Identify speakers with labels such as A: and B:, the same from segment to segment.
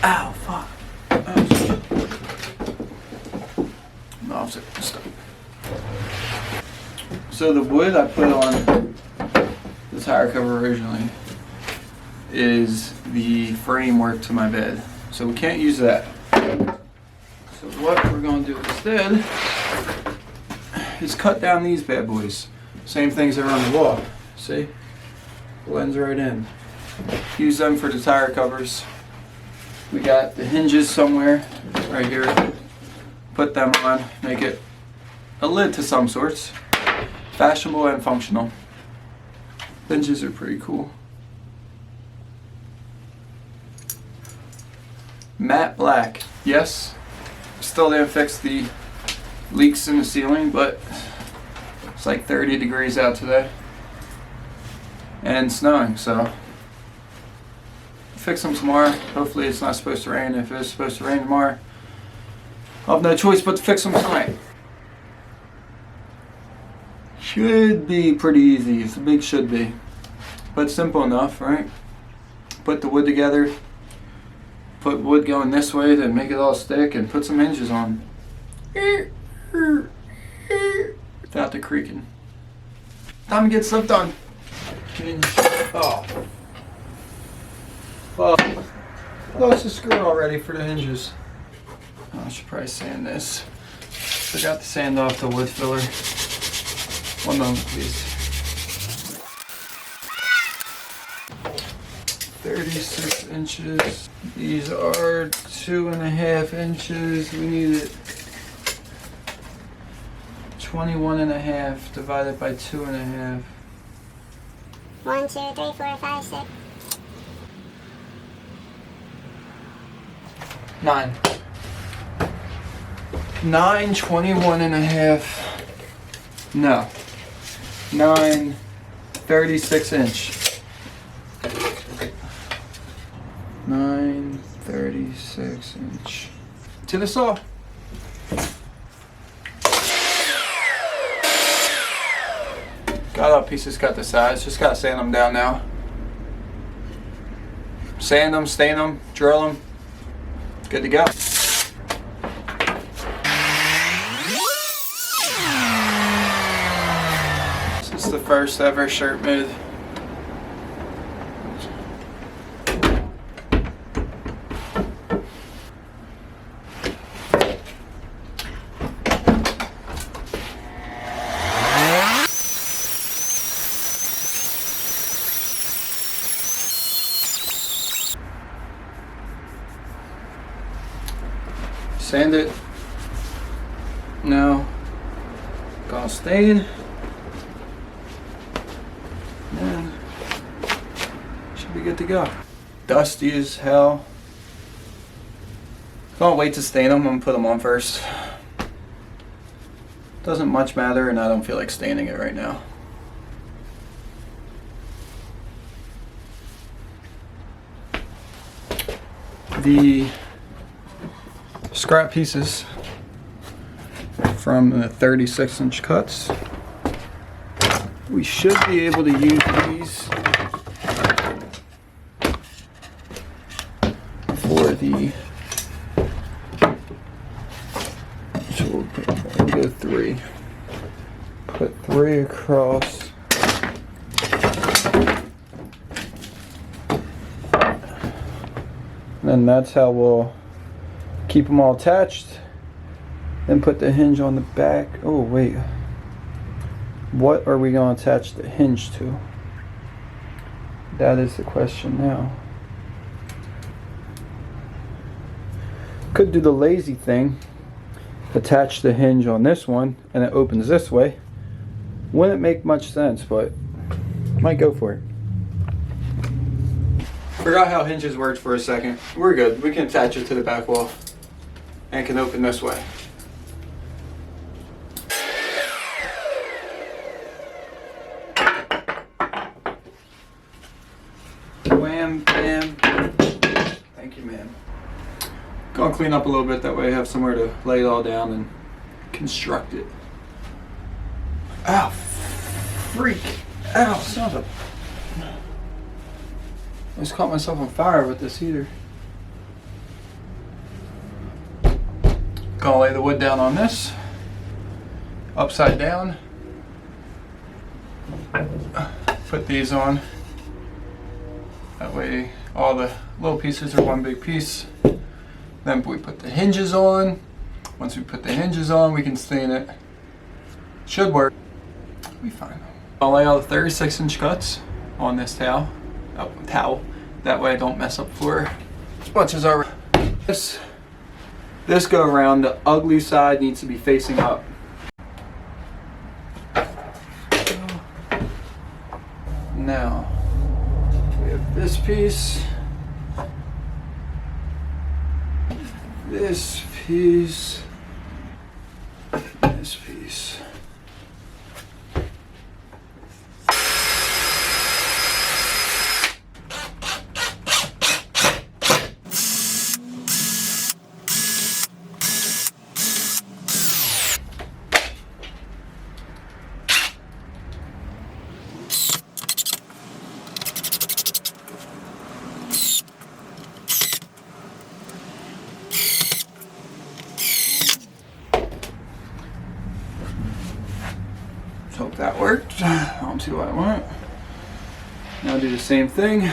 A: Ow, fuck. Oh, no, I'm stuck. So the wood I put on the tire cover originally is the framework to my bed. So we can't use that. So what we're going to do instead is cut down these bad boys. Same things that are on the wall. See? Blends right in. Use them for the tire covers. We got the hinges somewhere right here. Put them on. Make it a lid to some sorts. Fashionable and functional. Hinges are pretty cool. Matte black. Yes, still didn't fix the leaks in the ceiling, but it's like 30 degrees out today and snowing, so fix them tomorrow. Hopefully it's not supposed to rain. If it's supposed to rain tomorrow, I'll have no choice but to fix them tonight. Should be pretty easy. It's a big should be, but simple enough, right? Put the wood together. Put wood going this way to make it all stick, and put some hinges on. Without the creaking. Time to get stuff done. Hinge. Oh. Well, lost the screw already for the hinges. Oh, I should probably sand this. Forgot to sand off the wood filler. 1 moment, please. 36 inches. These are 2.5 inches. We need it 21.5 divided by 2.5.
B: 1, 2, 3, 4, 5, 6.
A: 9. 9, 21.5. No. 9, 36 inch. 9, 36 inch. To the saw. Got all pieces cut to size. Just gotta sand them down now. Sand them, stain them, drill them. Good to go. This is the first ever shirt made. Sand it. Now, gonna stain. And should be good to go. Dusty as hell. Don't wait to stain them. I'm gonna put them on first. Doesn't much matter, and I don't feel like staining it right now. The scrap pieces from the 36 inch cuts. We should be able to use these for the, so we'll go 3. Put 3 across. And that's how we'll keep them all attached. Then put the hinge on the back. Oh wait, what are we going to attach the hinge to? That is the question now. Could do the lazy thing, attach the hinge on this one and it opens this way. Wouldn't make much sense, but might go for it. Forgot how hinges worked for a second. We're good. We can attach it to the back wall and can open this way. Wham, bam. Thank you, man. Gonna clean up a little bit, that way I have somewhere to lay it all down and construct it. Ow, freak. Ow, son of a... I just caught myself on fire with this heater. Gonna lay the wood down on this, upside down. Put these on. That way all the little pieces are one big piece. Then we put the hinges on. Once we put the hinges on, we can stain it. Should work. Be fine. I'll lay all the 36-inch cuts on this towel. That way I don't mess up floor. As much as our this go around, the ugly side needs to be facing up. Now we have this piece, this piece, this piece. Hope that worked. I don't see what I want. Now do the same thing,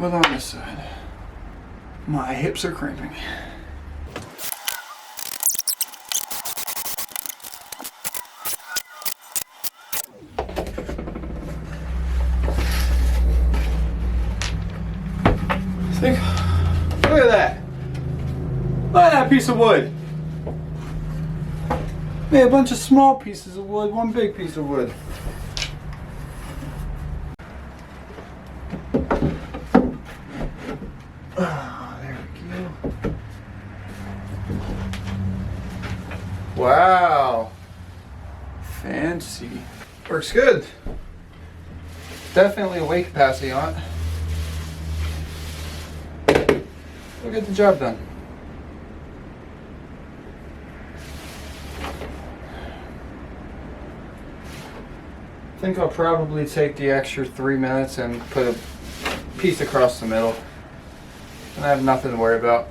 A: but on this side. My hips are cramping. Look at that. Look at that piece of wood. Made a bunch of small pieces of wood, one big piece of wood. There we go. Wow. Fancy. Works good. Definitely a weight capacity on it. We'll get the job done. I think I'll probably take the extra 3 minutes and put a piece across the middle. And I have nothing to worry about.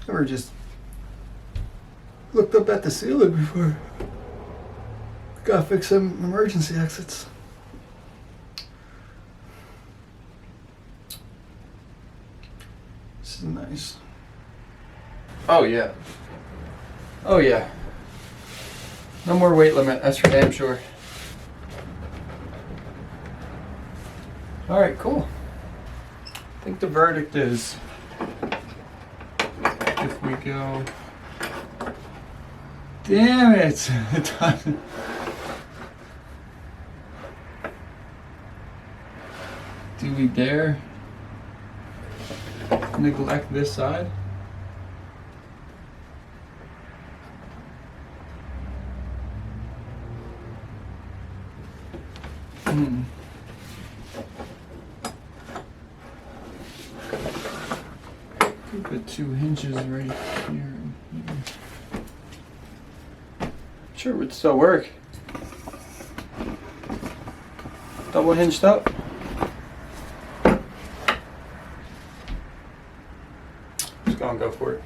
A: Or just looked up at the ceiling before. Gotta fix some emergency exits. This is nice. Oh yeah. Oh yeah. No more weight limit, that's for damn sure. Alright, cool. I think the verdict is if we go. Damn it! It doesn't. Do we dare neglect this side? Could put 2 hinges right here and here. Sure, it would still work. Double hinged up. Just go for it.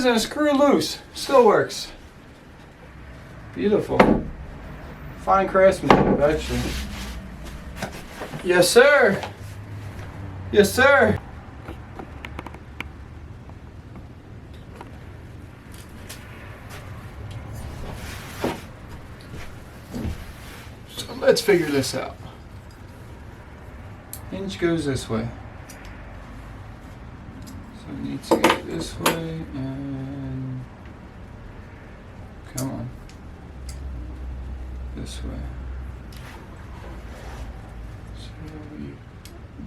A: isn't a screw loose. Still works. Beautiful. Fine craftsmanship, actually. Yes, sir. Yes, sir. So let's figure this out. Hinge goes this way. So it needs to go this way and come on. This way. So we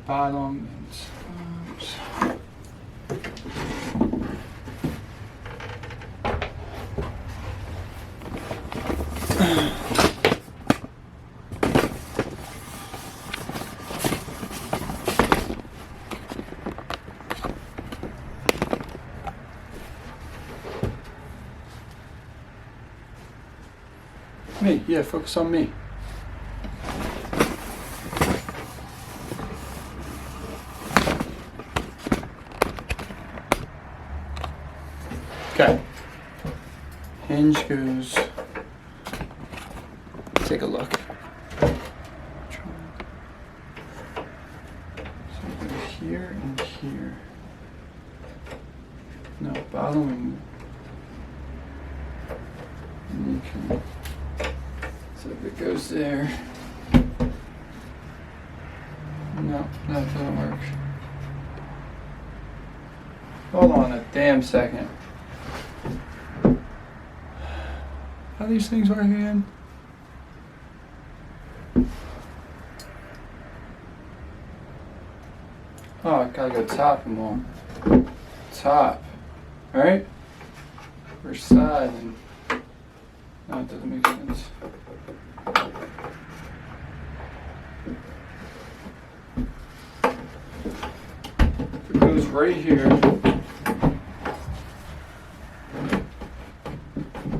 A: bottom and stops. Me, yeah, focus on me. Okay. Hinge goes. Take a look. So it goes here and here. No, bottom and you can. So if it goes there. No, that doesn't work. Hold on a damn second. How do these things work again? Oh, I gotta go top and bottom. Top. Alright? First side and. No, it doesn't make sense. It goes right here.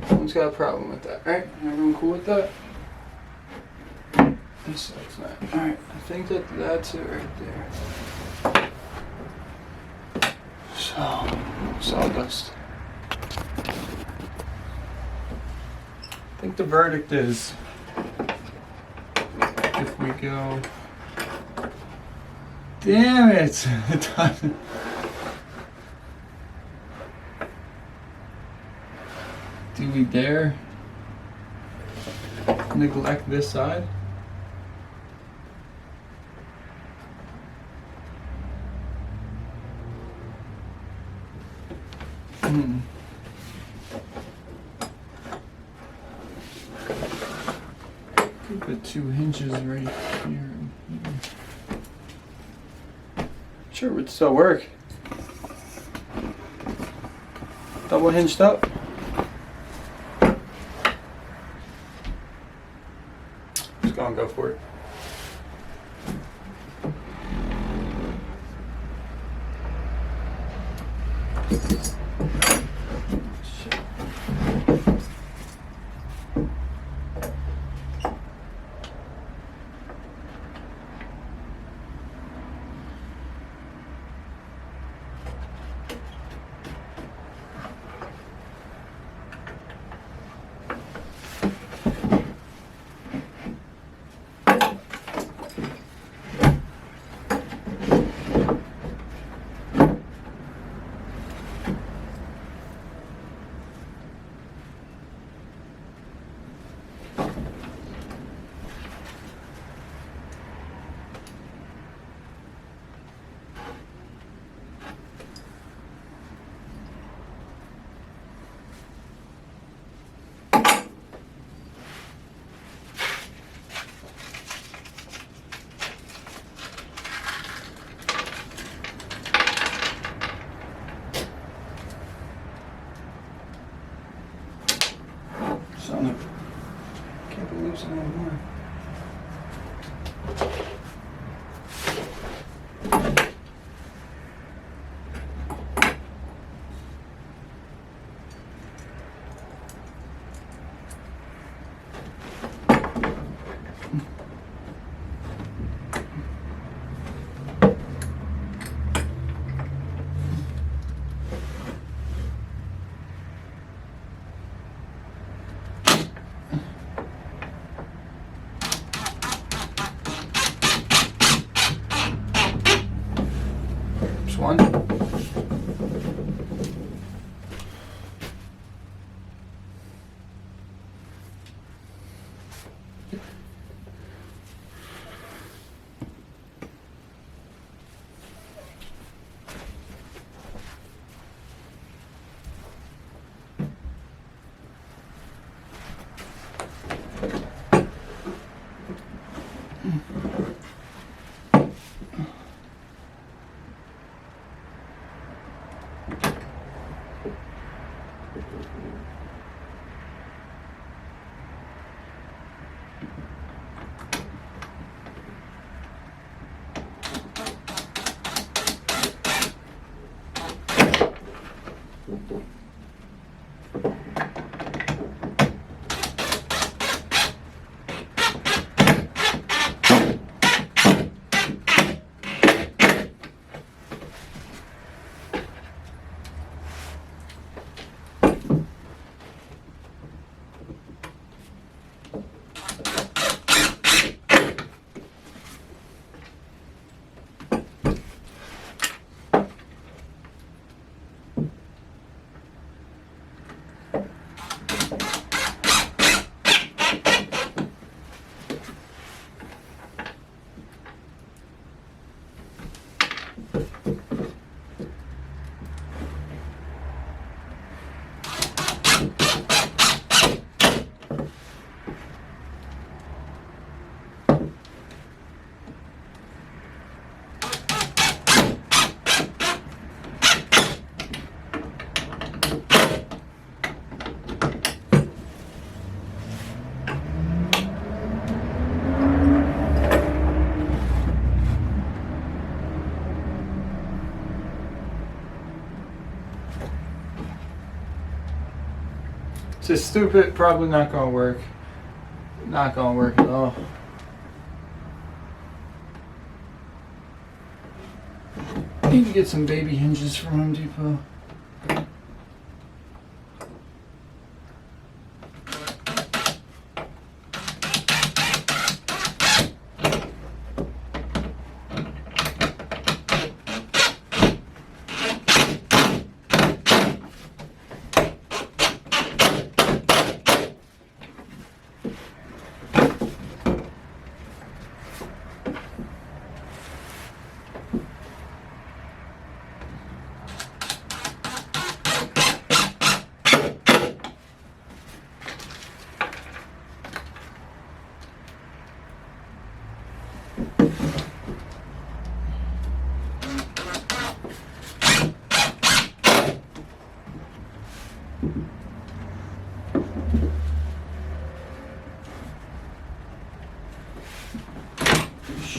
A: Someone's got a problem with that, right? Everyone cool with that? This side's not. Alright, I think that's it right there. So, sawdust. I think the verdict is if we go. Damn it! It doesn't. Do we dare neglect this side? Could put two hinges right here and here. Sure, it would still work. Double hinged up. Just gonna go for it. Son of. Can't be losing anymore. Just stupid, probably not gonna work. Not gonna work at all. Need to get some baby hinges from Home Depot.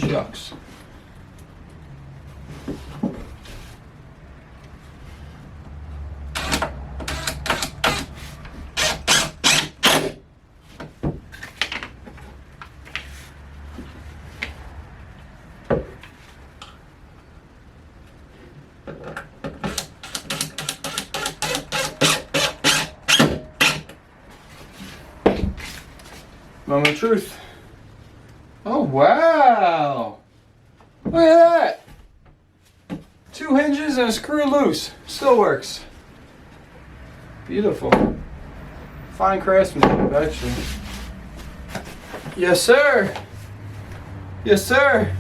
A: Shucks. Moment of truth. Oh, wow. Look at that. 2 hinges and a screw loose. Still works. Beautiful. Fine craftsmanship, actually. Yes, sir. Yes, sir.